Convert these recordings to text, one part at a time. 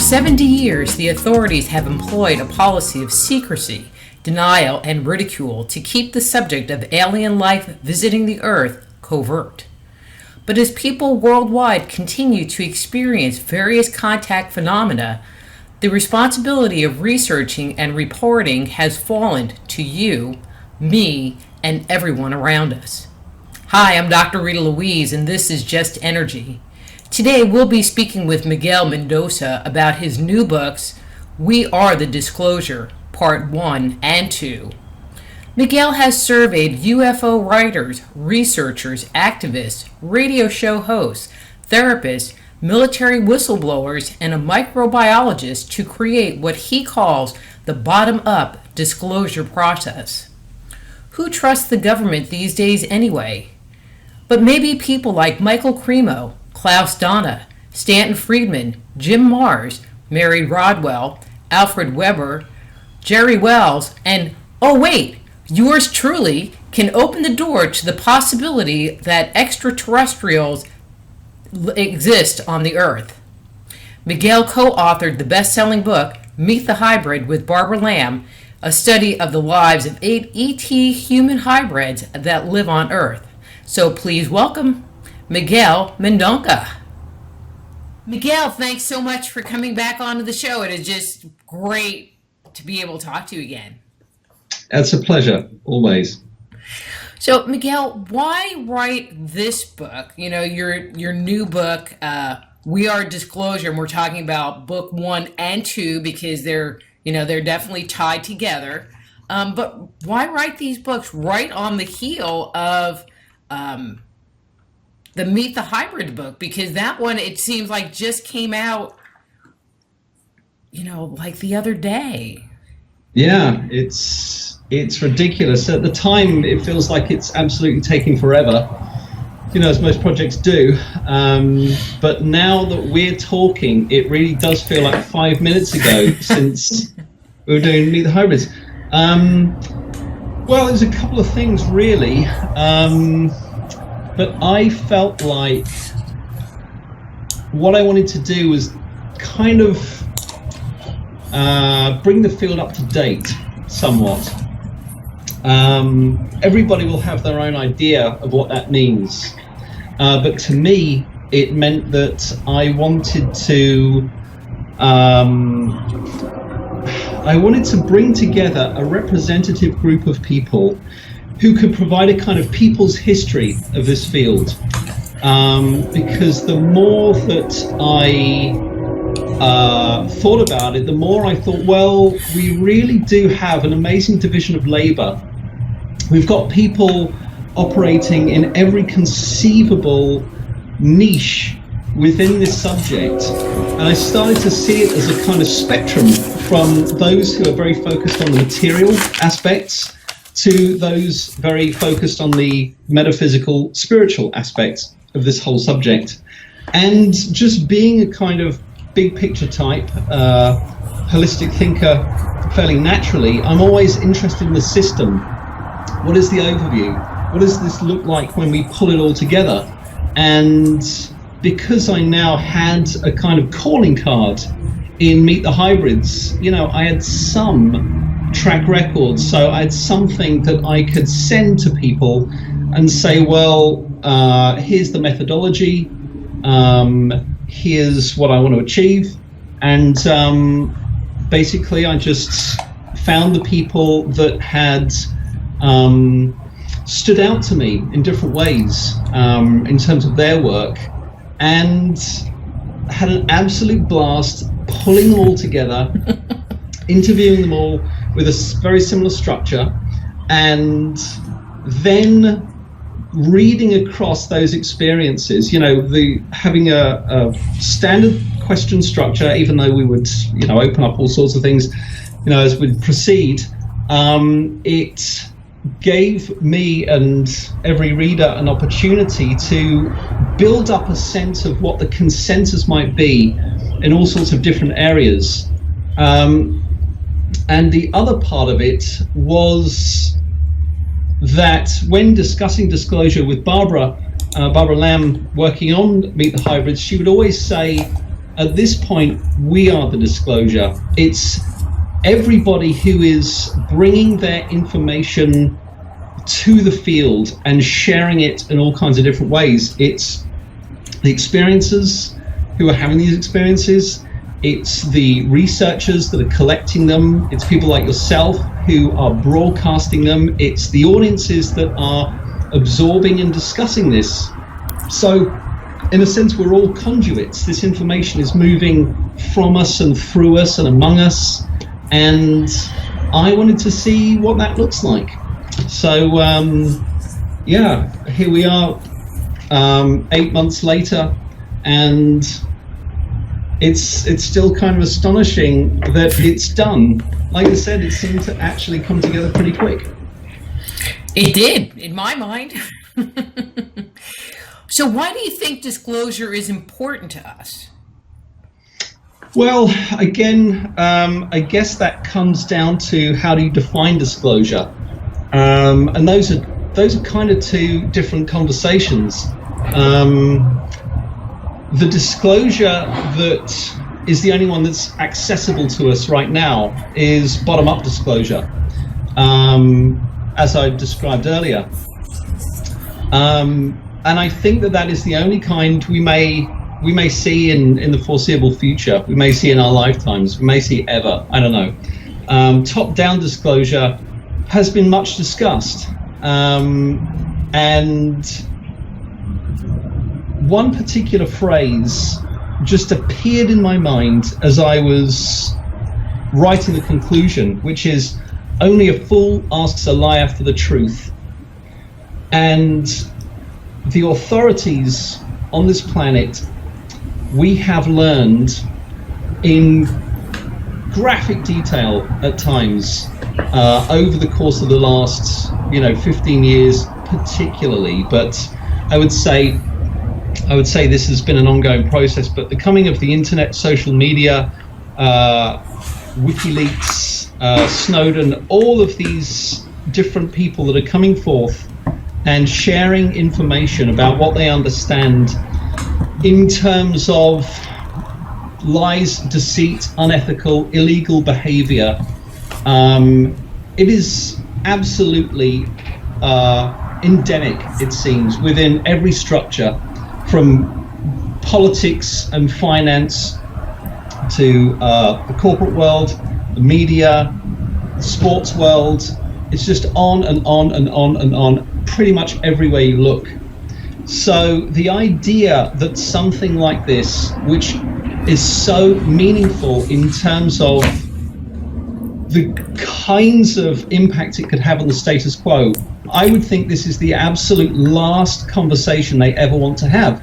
70 years, the authorities have employed a policy of secrecy, denial, and ridicule to keep the subject of alien life visiting the Earth covert. But as people worldwide continue to experience various contact phenomena, the responsibility of researching and reporting has fallen to you, me, and everyone around us. Hi, I'm Dr. Rita Louise, and this is Just Energy. Today we'll be speaking with Miguel Mendonca about his new books, We Are the Disclosure, Part 1 and 2. Miguel has surveyed UFO writers, researchers, activists, radio show hosts, therapists, military whistleblowers, and a microbiologist to create what he calls the bottom-up disclosure process. Who trusts the government these days anyway? But maybe people like Michael Cremo, Klaus Dona, Stanton Friedman, Jim Mars, Mary Rodwell, Alfred Webre, Jerry Wells, and, oh wait, yours truly can open the door to the possibility that extraterrestrials exist on the Earth. Miguel co-authored the best-selling book, Meet the Hybrid with Barbara Lamb, a study of the lives of 8 ET human hybrids that live on Earth. So please welcome Miguel Mendonca. Miguel, thanks so much for coming back onto the show. It is just great to be able to talk to you again. It's a pleasure, always. So, Miguel, why write this book? You know, your new book, We Are Disclosure, and we're talking about book 1 and 2 because they're definitely tied together. But why write these books right on the heel of the Meet the Hybrid book? Because that one, it seems like just came out, like the other day. Yeah, it's ridiculous. At the time, it feels like it's absolutely taking forever, as most projects do. But now that we're talking, it really does feel like 5 minutes ago since we were doing Meet the Hybrids. Well, there's a couple of things, really. But I felt like what I wanted to do was kind of bring the field up to date somewhat. Everybody will have their own idea of what that means. But to me, it meant that I wanted to bring together a representative group of people who could provide a kind of people's history of this field. Because the more that I thought about it, the more I thought, well, we really do have an amazing division of labor. We've got people operating in every conceivable niche within this subject. And I started to see it as a kind of spectrum from those who are very focused on the material aspects to those very focused on the metaphysical, spiritual aspects of this whole subject. And just being a kind of big picture type, holistic thinker fairly naturally, I'm always interested in the system. What is the overview? What does this look like when we pull it all together? And because I now had a kind of calling card in Meet the Hybrids, I had some track record, so I had something that I could send to people and say, well, here's the methodology, here's what I want to achieve, and basically I just found the people that had stood out to me in different ways in terms of their work, and had an absolute blast pulling them all together, interviewing them all with a very similar structure, and then reading across those experiences, having a standard question structure, even though we would, open up all sorts of things, as we proceed, it gave me and every reader an opportunity to build up a sense of what the consensus might be in all sorts of different areas. And the other part of it was that when discussing disclosure with Barbara Lamb working on Meet the Hybrids, she would always say, at this point, we are the disclosure. It's everybody who is bringing their information to the field and sharing it in all kinds of different ways. It's the experiencers who are having these experiences. It's the researchers that are collecting them. It's people like yourself who are broadcasting them. It's the audiences that are absorbing and discussing this. So in a sense, we're all conduits. This information is moving from us and through us and among us. And I wanted to see what that looks like. So yeah, here we are 8 months later, and it's still kind of astonishing that it's done. Like I said, it seemed to actually come together pretty quick. It did, in my mind. So why do you think disclosure is important to us? Well, again, I guess that comes down to how do you define disclosure, and those are kind of two different conversations. The disclosure that is the only one that's accessible to us right now is bottom-up disclosure, as I described earlier. And I think that is the only kind we may see in the foreseeable future. We may see in our lifetimes. We may see ever. I don't know. Top-down disclosure has been much discussed, and one particular phrase just appeared in my mind as I was writing the conclusion, which is, "Only a fool asks a liar for the truth." And the authorities on this planet, we have learned in graphic detail at times over the course of the last 15 years particularly, but I would say this has been an ongoing process. But the coming of the internet, social media, WikiLeaks, Snowden, all of these different people that are coming forth and sharing information about what they understand in terms of lies, deceit, unethical, illegal behavior. It is absolutely endemic, it seems, within every structure, from politics and finance to the corporate world, the media, the sports world. It's just on and on and on and on, pretty much everywhere you look. So the idea that something like this, which is so meaningful in terms of the kinds of impact it could have on the status quo, I would think this is the absolute last conversation they ever want to have.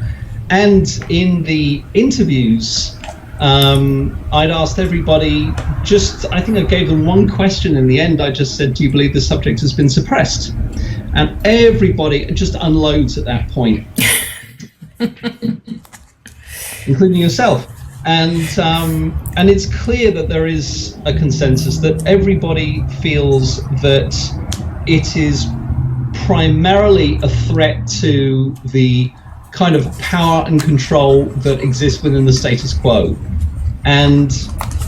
And in the interviews, I'd asked everybody, I think I gave them one question in the end. I just said, do you believe the subject has been suppressed? And everybody just unloads at that point, including yourself. And it's clear that there is a consensus that everybody feels that it is primarily a threat to the kind of power and control that exists within the status quo. And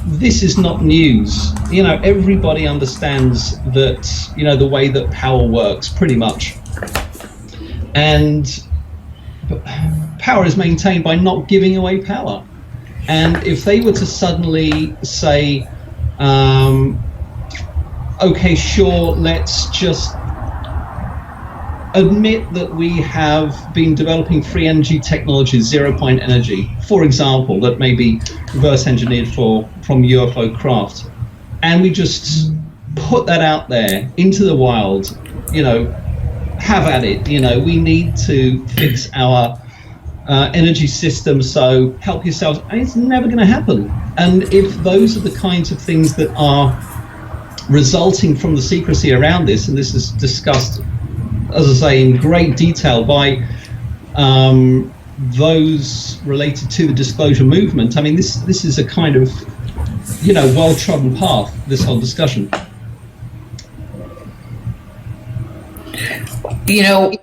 this is not news. Everybody understands that, the way that power works, pretty much. And power is maintained by not giving away power. And if they were to suddenly say, okay, sure, let's just admit that we have been developing free energy technologies, zero-point energy, for example, that may be reverse engineered from UFO craft, and we just put that out there into the wild, have at it. We need to fix our energy system, so help yourselves. And it's never going to happen. And if those are the kinds of things that are resulting from the secrecy around this, and this is discussed, as I say, in great detail by those related to the disclosure movement. I mean, this is a kind of, well-trodden path, this whole discussion.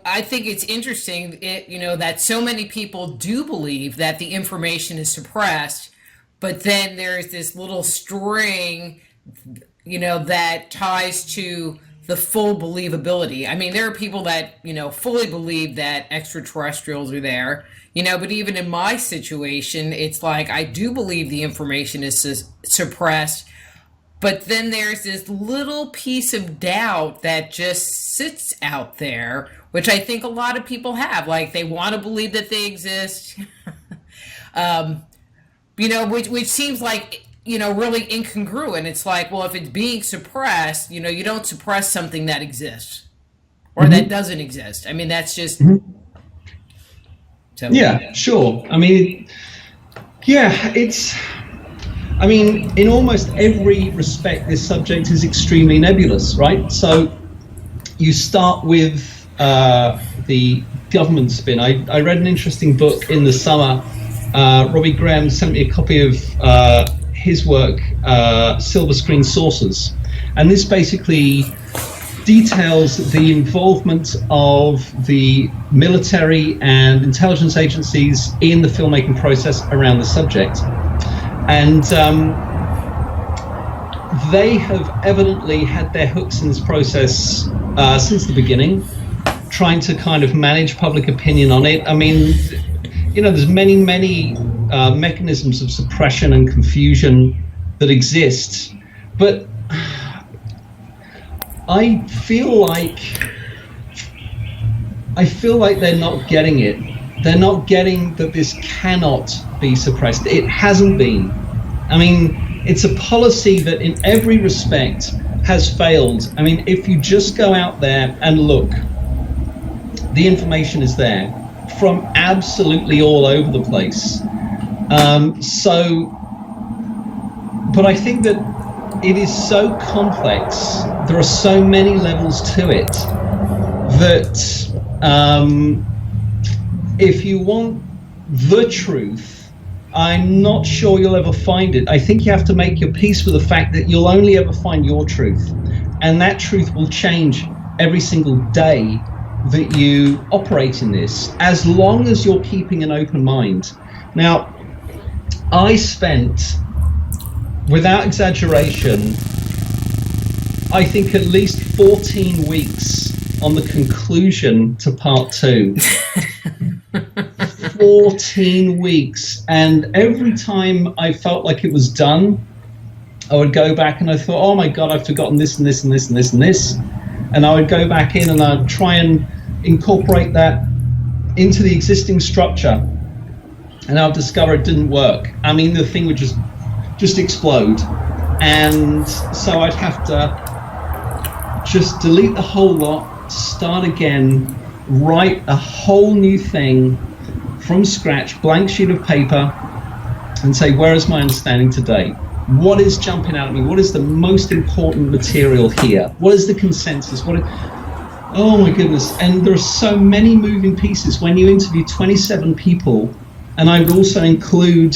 I think it's interesting, that so many people do believe that the information is suppressed, but then there's this little string, that ties to the full believability. I mean, there are people that, fully believe that extraterrestrials are there, but even in my situation, it's like I do believe the information is suppressed, but then there's this little piece of doubt that just sits out there, which I think a lot of people have. Like, they want to believe that they exist, which seems like, really incongruent. It's like, well, if it's being suppressed, you don't suppress something that exists or that doesn't exist. I mean, that's just... So. Yeah, sure. I mean, in almost every respect, this subject is extremely nebulous, right? So you start with the government spin. I read an interesting book in the summer. Robbie Graham sent me a copy of his work, Silver Screen Saucers. And this basically details the involvement of the military and intelligence agencies in the filmmaking process around the subject. And they have evidently had their hooks in this process since the beginning, trying to kind of manage public opinion on it. I mean, there's many mechanisms of suppression and confusion that exist, but I feel like they're not getting it. They're not getting that this cannot be suppressed. It hasn't been. I mean, it's a policy that in every respect has failed. I mean, if you just go out there and look, the information is there from absolutely all over the place. But I think that it is so complex, there are so many levels to it, that if you want the truth, I'm not sure you'll ever find it. I think you have to make your peace with the fact that you'll only ever find your truth, and that truth will change every single day that you operate in this, as long as you're keeping an open mind. Now, I spent, without exaggeration, I think at least 14 weeks on the conclusion to part 2. 14 weeks. And every time I felt like it was done, I would go back and I thought, oh my God, I've forgotten this and this and this and this and this. And I would go back in and I'd try and incorporate that into the existing structure. And I'll discover it didn't work. I mean, the thing would just explode. And so I'd have to just delete the whole lot, start again, write a whole new thing from scratch, blank sheet of paper, and say, where is my understanding today? What is jumping out at me? What is the most important material here? What is the consensus? Oh my goodness. And there are so many moving pieces. When you interview 27 people, and I would also include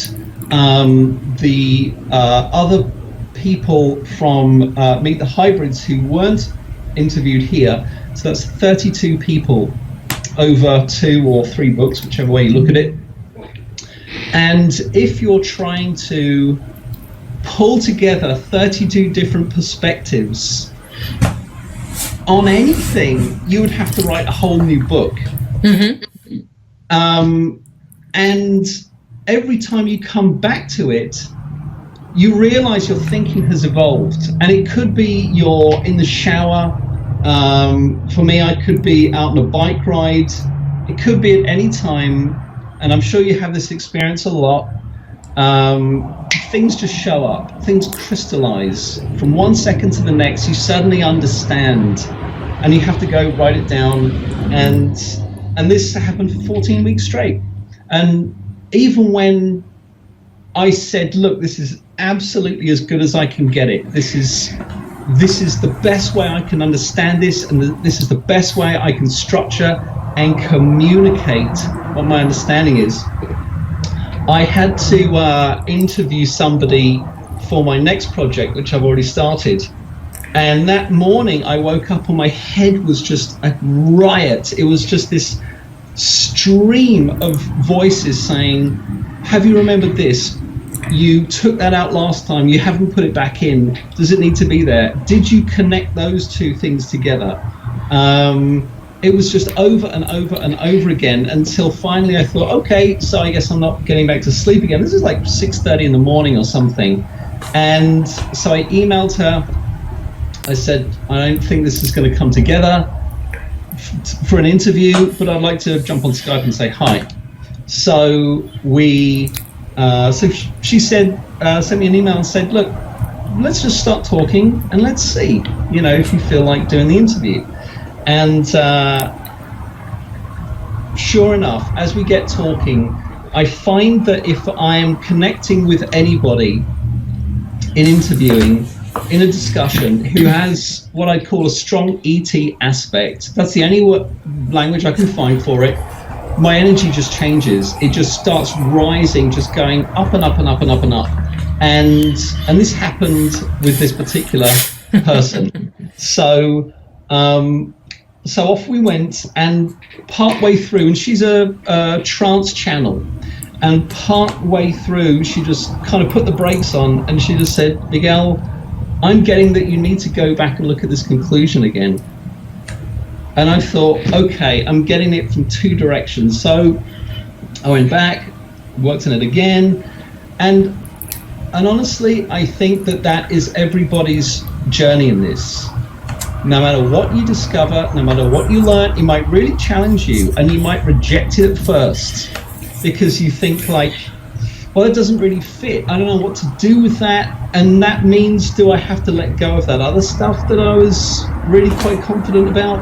the other people from Meet the Hybrids who weren't interviewed here. So that's 32 people over 2 or 3 books, whichever way you look at it. And if you're trying to pull together 32 different perspectives on anything, you would have to write a whole new book. Mm-hmm. And every time you come back to it, you realize your thinking has evolved. And it could be you're in the shower. For me, I could be out on a bike ride. It could be at any time. And I'm sure you have this experience a lot. Things just show up. Things crystallize. From one second to the next, you suddenly understand. And you have to go write it down. And this happened for 14 weeks straight. And even when I said, look, this is absolutely as good as I can get it. This is the best way I can understand this, and this is the best way I can structure and communicate what my understanding is. I had to interview somebody for my next project, which I've already started. And that morning I woke up and my head was just a riot. It was just this stream of voices saying, have you remembered this? You took that out last time, you haven't put it back in. Does it need to be there? Did you connect those two things together? It was just over and over and over again until finally I thought, okay, so I guess I'm not getting back to sleep again. This is like 6:30 in the morning or something. And so I emailed her. I said, I don't think this is going to come together for an interview, but I'd like to jump on Skype and say hi. So she said, sent me an email and said, look, let's just start talking and let's see, if you feel like doing the interview. And sure enough, as we get talking, I find that if I am connecting with anybody in interviewing, in a discussion, who has what I call a strong ET aspect, that's the only language I can find for it, my energy just changes. It just starts rising, just going up and up and up and up and up. And this happened with this particular person. So off we went, and partway through, and she's a trance channel, and partway through she just kind of put the brakes on and she just said, Miguel, I'm getting that you need to go back and look at this conclusion again. And I thought, okay, I'm getting it from two directions. So I went back, worked on it again, and honestly, I think that is everybody's journey in this. No matter what you discover, no matter what you learn, it might really challenge you, and you might reject it at first because you think like, well, it doesn't really fit. I don't know what to do with that. And that means, do I have to let go of that other stuff that I was really quite confident about?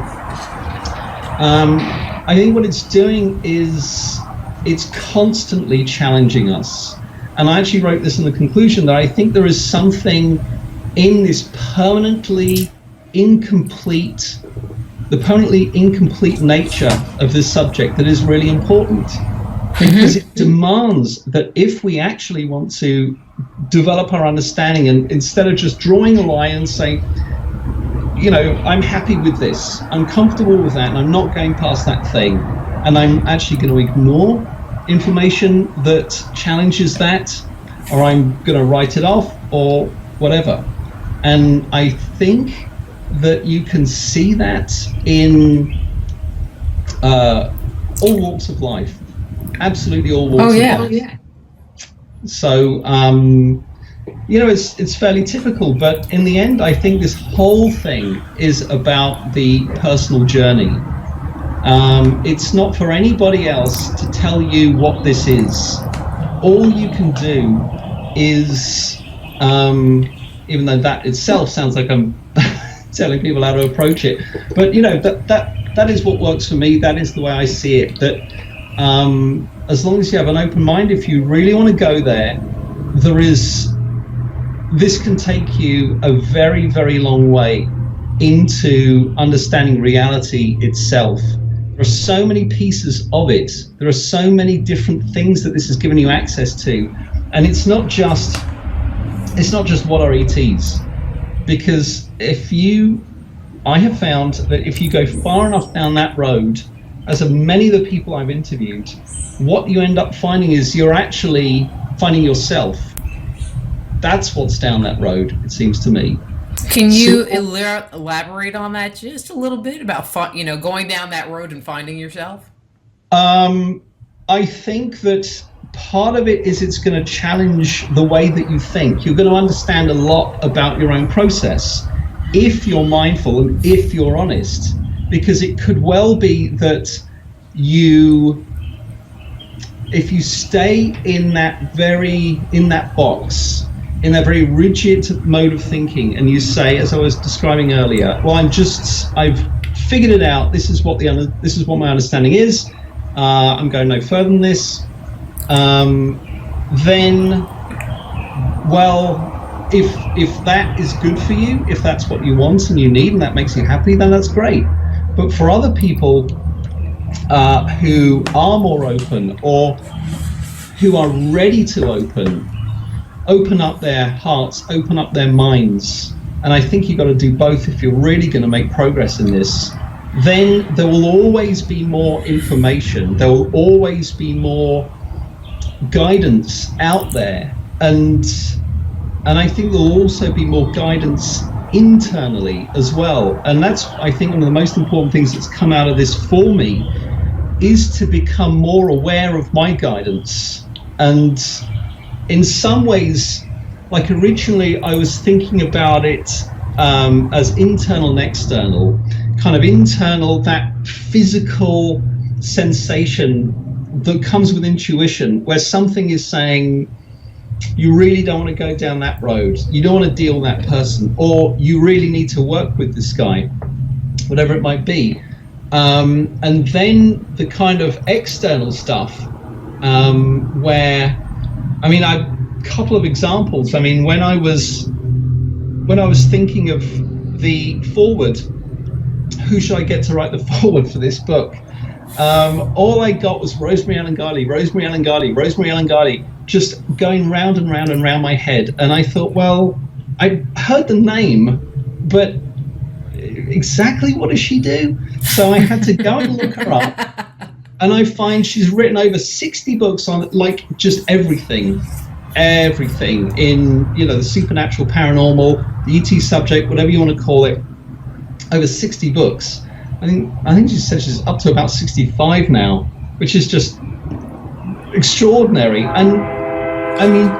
I think what it's doing is it's constantly challenging us. And I actually wrote this in the conclusion that I think there is something in this permanently incomplete nature of this subject that is really important. Because it demands that if we actually want to develop our understanding, and instead of just drawing a line and saying, I'm happy with this, I'm comfortable with that, and I'm not going past that thing, and I'm actually going to ignore information that challenges that, or I'm going to write it off, or whatever. And I think that you can see that in all walks of life. Absolutely all walks of life. Oh, yeah. So, it's fairly typical, but in the end, I think this whole thing is about the personal journey. It's not for anybody else to tell you what this is. All you can do is, even though that itself sounds like I'm telling people how to approach it, but that is what works for me. That is the way I see it. That as long as you have an open mind, if you really want to go there, this can take you a very, very long way into understanding reality itself. There are so many pieces of it. There are so many different things that this has given you access to, and it's not just what are ETs, because I have found that if you go far enough down that road, as of many of the people I've interviewed, what you end up finding is you're actually finding yourself. That's what's down that road, it seems to me. Can you elaborate on that just a little bit about going down that road and finding yourself? I think that part of it is it's going to challenge the way that you think. You're going to understand a lot about your own process if you're mindful and if you're honest, because it could well be that if you stay in that box, in that very rigid mode of thinking, and you say, as I was describing earlier, well, I've figured it out, this is what my understanding is, I'm going no further than this, then, well, if that is good for you, if that's what you want and you need and that makes you happy, then that's great. But for other people who are more open, or who are ready to open up their hearts, open up their minds, and I think you've got to do both if you're really going to make progress in this, then there will always be more information. There will always be more guidance out there, and I think there will also be more guidance internally as well. And that's, I think, one of the most important things that's come out of this for me, is to become more aware of my guidance. And in some ways, like originally I was thinking about it as internal and external. Kind of internal, that physical sensation that comes with intuition, where something is saying, you really don't want to go down that road, you don't want to deal with that person, or you really need to work with this guy, whatever it might be. And then the kind of external stuff, where, I mean, a couple of examples. I mean, when I was thinking of the forward, who should I get to write the forward for this book? All I got was Rosemary Ellen Guardy, just going round and round and round my head. And I thought, well, I heard the name, but exactly what does she do? So I had to go and look her up, and I find she's written over 60 books on, like, just everything in, you know, the supernatural, paranormal, the ET subject, whatever you want to call it. Over 60 books. I think she said she's up to about 65 now, which is just extraordinary. And I mean,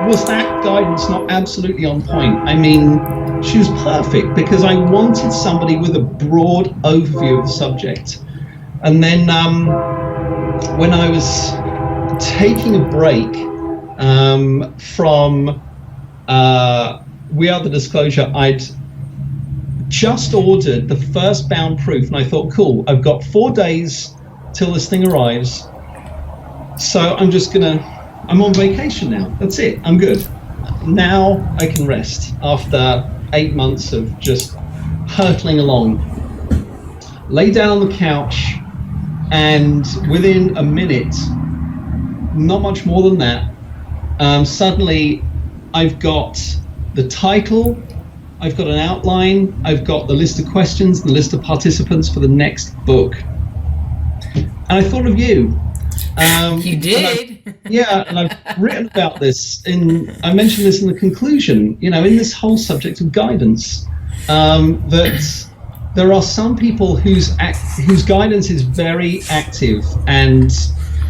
was that guidance not absolutely on point? I mean, she was perfect, because I wanted somebody with a broad overview of the subject. And then when I was taking a break from We Are the Disclosure, I'd just ordered the first bound proof, and I thought, cool, I've got 4 days till this thing arrives, so I'm on vacation now. That's it, I'm good. Now I can rest after 8 months of just hurtling along. Lay down on the couch, and within a minute, not much more than that, suddenly I've got the title, I've got an outline, I've got the list of questions, the list of participants for the next book. And I thought of you. You did? And I've written about this, I mentioned this in the conclusion, you know, in this whole subject of guidance, that there are some people whose guidance is very active, and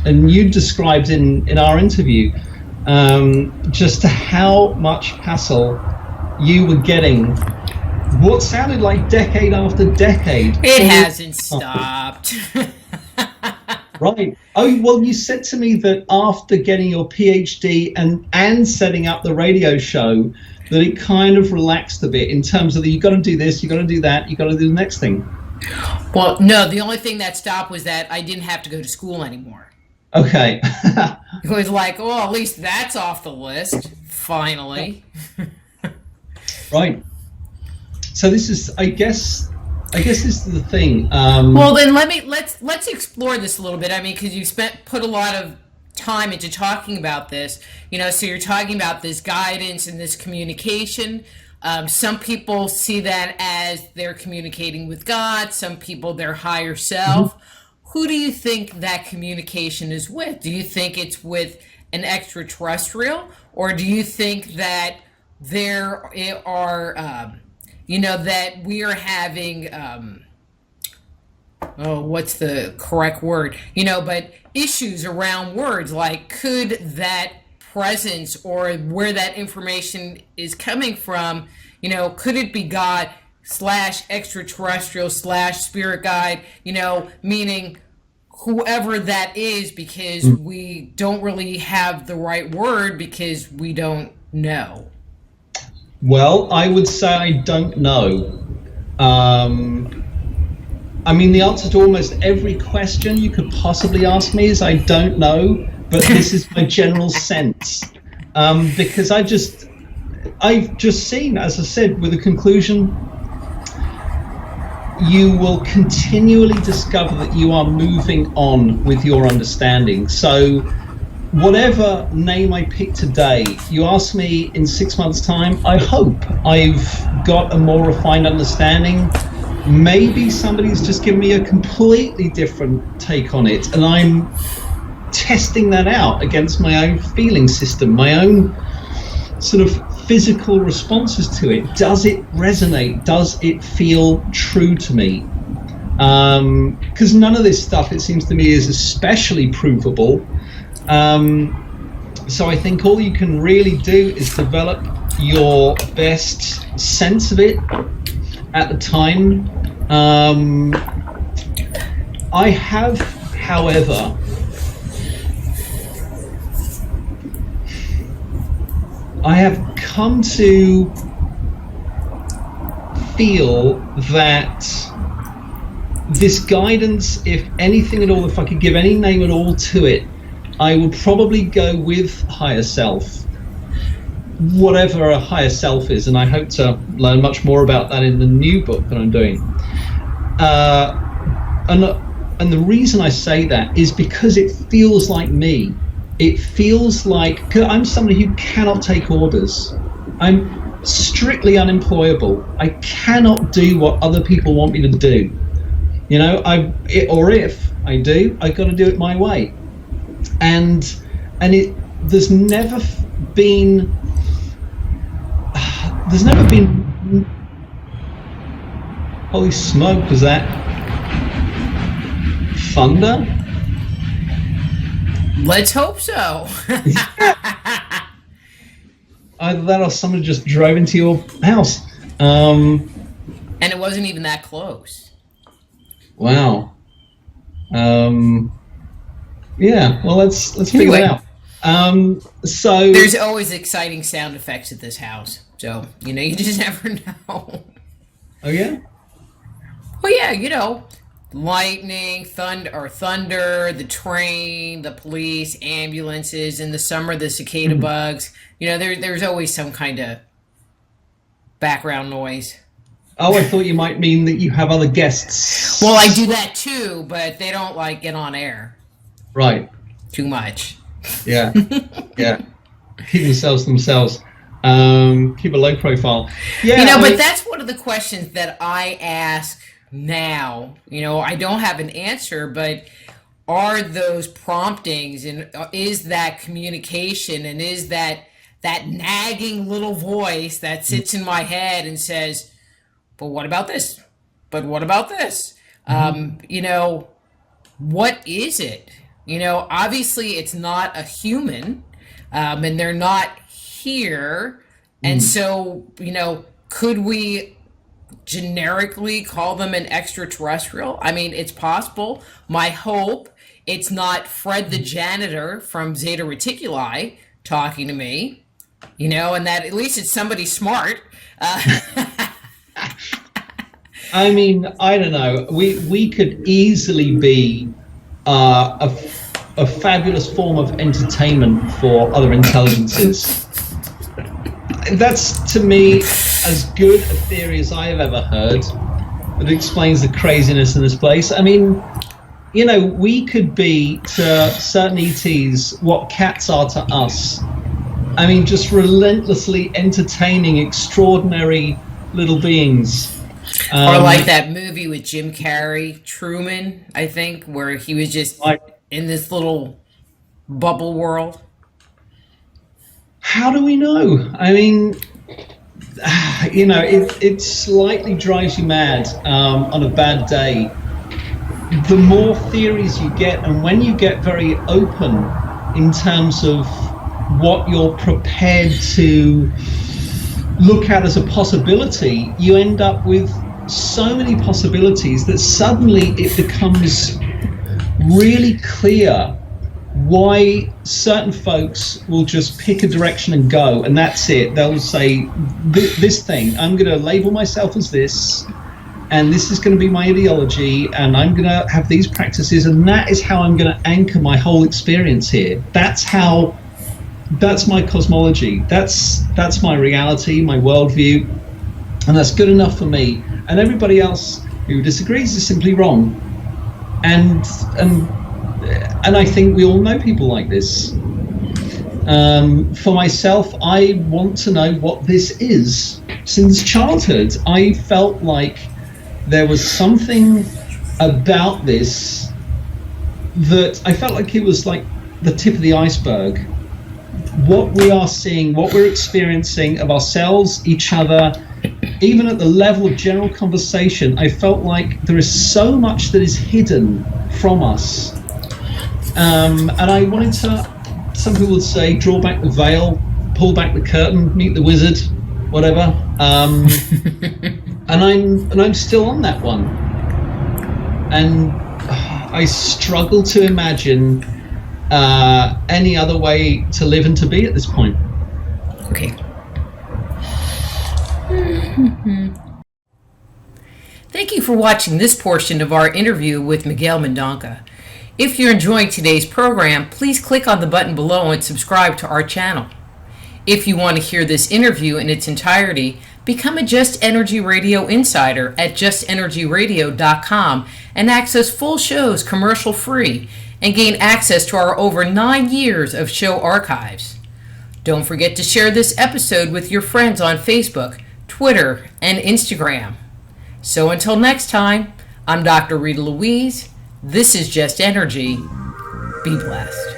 you described in our interview just how much hassle you were getting, what sounded like decade after decade. It hasn't stopped. Right. Oh, well, you said to me that after getting your PhD and setting up the radio show, that it kind of relaxed a bit in terms of you got to do this, you got to do that, you got to do the next thing. Well, no, the only thing that stopped was that I didn't have to go to school anymore. Okay. It was like, oh, at least that's off the list, finally. Right. So this is, I guess this is the thing. Well, then let's explore this a little bit. I mean, because you put a lot of time into talking about this. You know, so you're talking about this guidance and this communication. Some people see that as they're communicating with God. Some people their higher self. Mm-hmm. Who do you think that communication is with? Do you think it's with an extraterrestrial, or do you think that there are, that we are having, what's the correct word? But issues around words, like could that presence or where that information is coming from, could it be God / extraterrestrial / spirit guide, meaning whoever that is, because we don't really have the right word because we don't know. Well, I would say I don't know. I mean, the answer to almost every question you could possibly ask me is I don't know, but this is my general sense. Because I've just seen, as I said, with the conclusion, you will continually discover that you are moving on with your understanding. So whatever name I pick today, you ask me in 6 months' time, I hope I've got a more refined understanding. Maybe somebody's just given me a completely different take on it, and I'm testing that out against my own feeling system, my own sort of physical responses to it. Does it resonate? Does it feel true to me? Because none of this stuff, it seems to me, is especially provable. So I think all you can really do is develop your best sense of it at the time. I have, however, come to feel that this guidance, if anything at all, if I could give any name at all to it, I would probably go with higher self, whatever a higher self is, and I hope to learn much more about that in the new book that I'm doing. And the reason I say that is because it feels like me. It feels like, 'cause I'm somebody who cannot take orders. I'm strictly unemployable. I cannot do what other people want me to do. You know, if I do, I got to do it my way. And there's never been holy smoke, was that thunder? Let's hope so. Either that or someone just drove into your house. And it wasn't even that close. Wow. Yeah, well, let's figure it out. So there's always exciting sound effects at this house, so you just never know. Oh yeah. Well, yeah, lightning, thunder, the train, the police, ambulances. In the summer, the cicada bugs. There's always some kind of background noise. Oh, I thought you might mean that you have other guests. Well, I do that too, but they don't get on air. Right. Too much. Yeah. Yeah. Keep themselves. Keep a low profile. Yeah. But that's one of the questions that I ask now. I don't have an answer, but are those promptings, and is that communication, and is that nagging little voice that sits in my head and says, but what about this? But what about this? What is it? Obviously it's not a human, and they're not here. And so, could we generically call them an extraterrestrial? I mean, it's possible. My hope it's not Fred the janitor from Zeta Reticuli talking to me, and that at least it's somebody smart. I mean, I don't know. We could easily be a fabulous form of entertainment for other intelligences. That's, to me, as good a theory as I have ever heard. That explains the craziness in this place. I mean, we could be to certain ETs what cats are to us. I mean, just relentlessly entertaining, extraordinary little beings. Or like that movie with Jim Carrey, Truman, I think, where he was just in this little bubble world. How do we know? I mean, it slightly drives you mad on a bad day. The more theories you get, and when you get very open in terms of what you're prepared to look at as a possibility, you end up with so many possibilities that suddenly it becomes really clear why certain folks will just pick a direction and go, and that's it. They'll say, this thing, I'm going to label myself as this, and this is going to be my ideology, and I'm going to have these practices, and that is how I'm going to anchor my whole experience here. That's my cosmology. That's my reality, my worldview, and that's good enough for me. And everybody else who disagrees is simply wrong. And I think we all know people like this. For myself, I want to know what this is. Since childhood, I felt like there was something about this that I felt like it was like the tip of the iceberg. What we are seeing, what we're experiencing of ourselves, each other, even at the level of general conversation, I felt like there is so much that is hidden from us. And I wanted to, some people would say, draw back the veil, pull back the curtain, meet the wizard, whatever. And I'm still on that one. And I struggle to imagine any other way to live and to be at this point. Okay. Thank you for watching this portion of our interview with Miguel Mendonca. If you're enjoying today's program, please click on the button below and subscribe to our channel. If you want to hear this interview in its entirety, become a Just Energy Radio insider at justenergyradio.com and access full shows commercial free and gain access to our over 9 years of show archives. Don't forget to share this episode with your friends on Facebook, Twitter, and Instagram. So until next time, I'm Dr. Rita Louise. This is Just Energy. Be blessed.